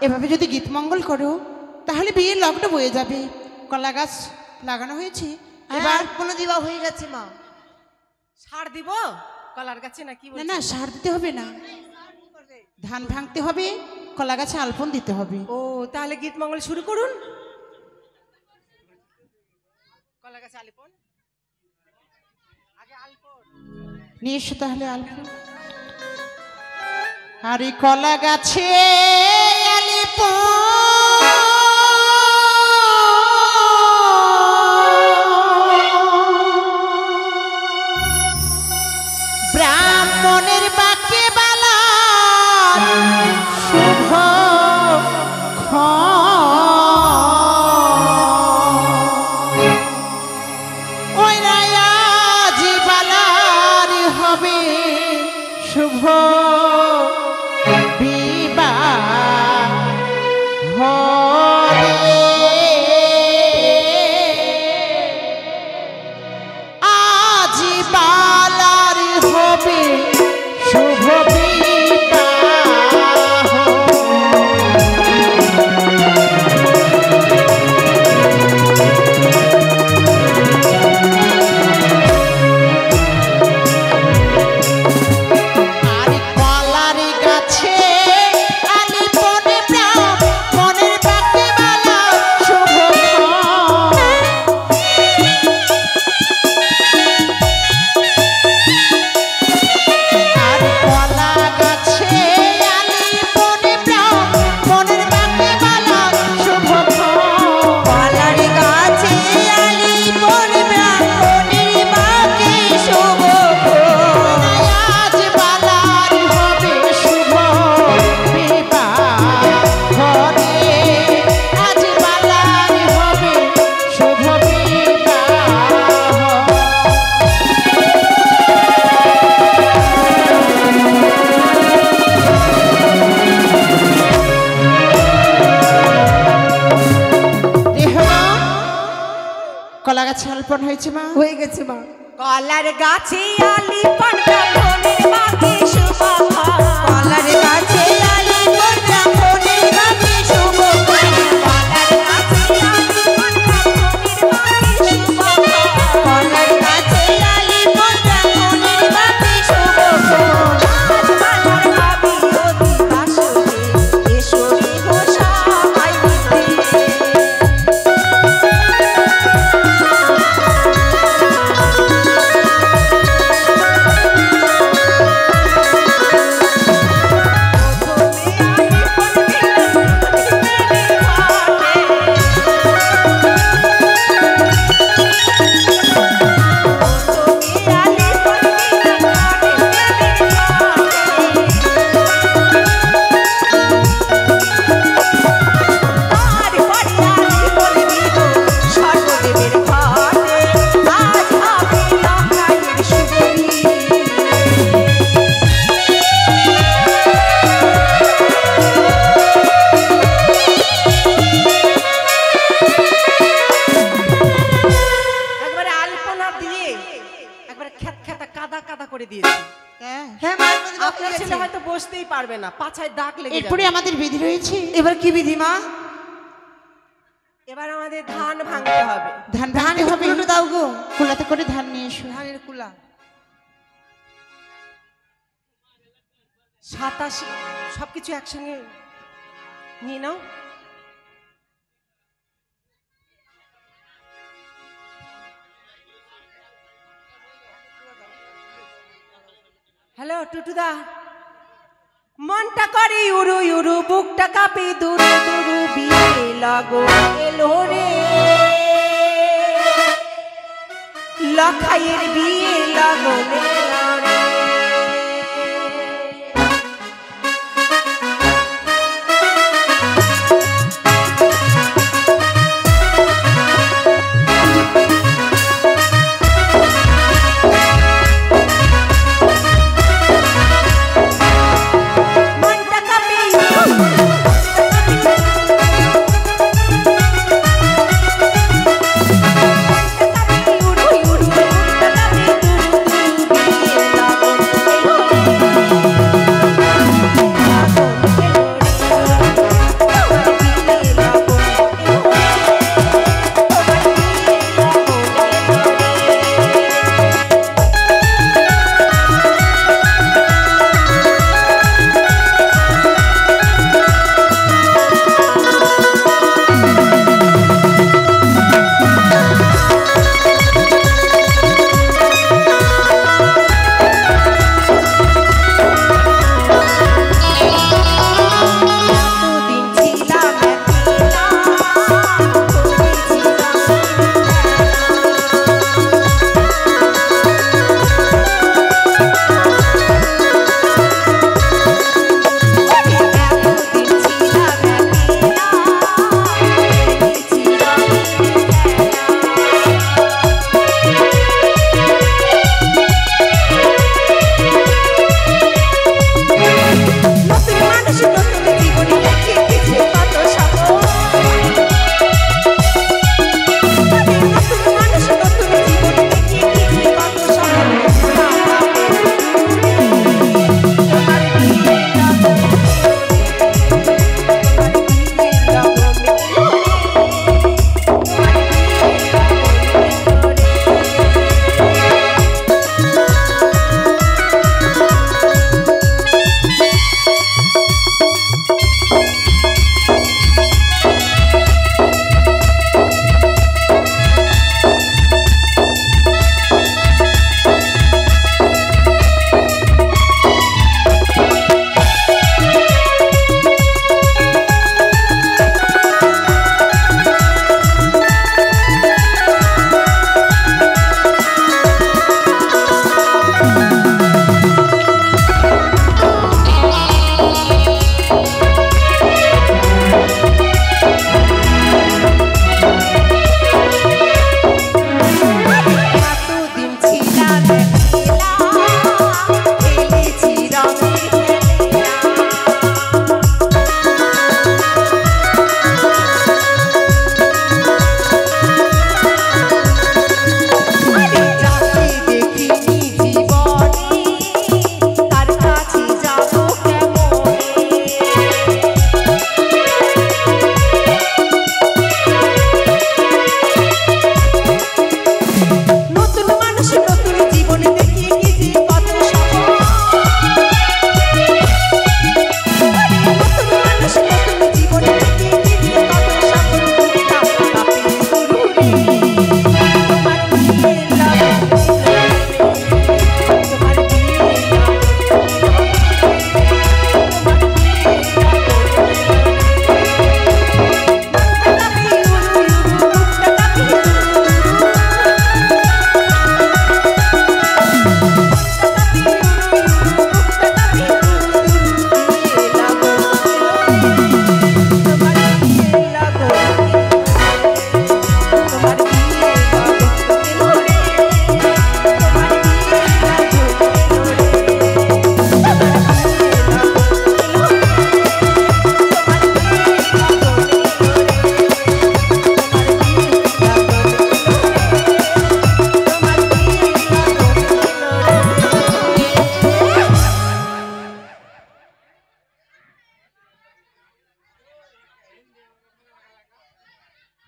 এভাবে যদি গীতমঙ্গল করো তাহলে বিয়ের লগ্ন বয়ে যাবে। কলা গাছ লাগানো হয়েছে, এবার কোনো দিবা হয়ে গেছে মা। সার দিব কলার গাছে নাকি? না না, সার দিতে হবে না, ধান ভাঙতে হবে, কলা গাছে আলপন দিতে হবে। ও তাহলে গীতমঙ্গল শুরু করুন। কলা গাছে আলপন, আগে আলপন নিয়ে এসো তাহলে আলপন। আরে কলা গাছে ব্রাহ্মণের বাক্যে বালা শুভ ওই রায়াজি বালার হবে শুভ আজি বালার হবে শুভ কলা গাছে আলপন হয়েছে মা? হয়ে গেছে মা। কলার গাছে আলিপন ব্রাহ্মণের বাকি শুভ। কলার গাছে আলিপন ব্রাহ্মণের বাকি শুভ। কলার গাছে আলিপন ব্রাহ্মণের বাকি শুভ। কলার গাছে আলিপন ব্রাহ্মণের বাকি শুভ। আজ বালার ভাবি অতি বাসরে এসো রে গো সবাই মিলে। বসতেই পারবে না, পাছায় দাগ লেগে যাবে। এরপরে আমাদের বিধি রয়েছে। এবার কি বিধি মা? এবার আমাদের ধান ভাঙতে হবে। ধান ভাঙতে হবে, কুলোটা দাও গো। কুলাতে করে ধান নিয়ে এসো। ধানের কুলা 87 সবকিছু একসঙ্গে নিয়ে নাও। হ্যালো টুটুদা, মনটা করে উড়ু উড়ু, বুকটা কাঁপে দুরু দুরু, বিয়ে লাগো এলো রে, লখাইয়ের বিয়ে লাগো এলো রে।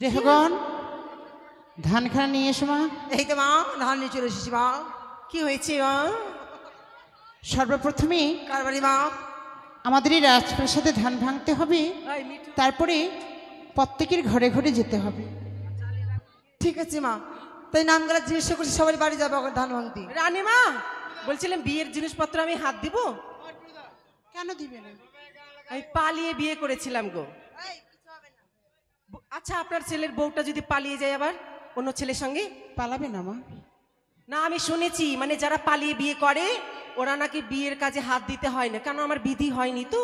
রেহগণ ধানখানা নিয়ে এসো মা। এই তো মা ধান নিয়ে চলে এসেছি মা। কি হয়েছে মা? সর্বপ্রথমে কার বাড়ি মা? আমাদের এই রাজপ্রাসাদে ধান ভাঙতে হবে, এই মিঠু, তারপরে প্রত্যেকের ঘরে ঘরে যেতে হবে। ঠিক আছে মা, তাই নামগুলা জিজ্ঞেস করছি সবাই বাড়ি যাবে এখন ধান ভাঙতে। রানীমা বলছিলাম বিয়ের জিনিসপত্র আমি হাত দিব? কেন দিবে না? আমি পালিয়ে বিয়ে করেছিলাম গো। আচ্ছা আপনার ছেলের বউটা যদি পালিয়ে যায় আবার অন্য ছেলের সঙ্গে? পালাবে না মা? না আমি শুনেছি মানে যারা পালিয়ে বিয়ে করে ওরা নাকি বিয়ের কাজে হাত দিতে হয় না, কেন আমার বিধি হয়নি তো।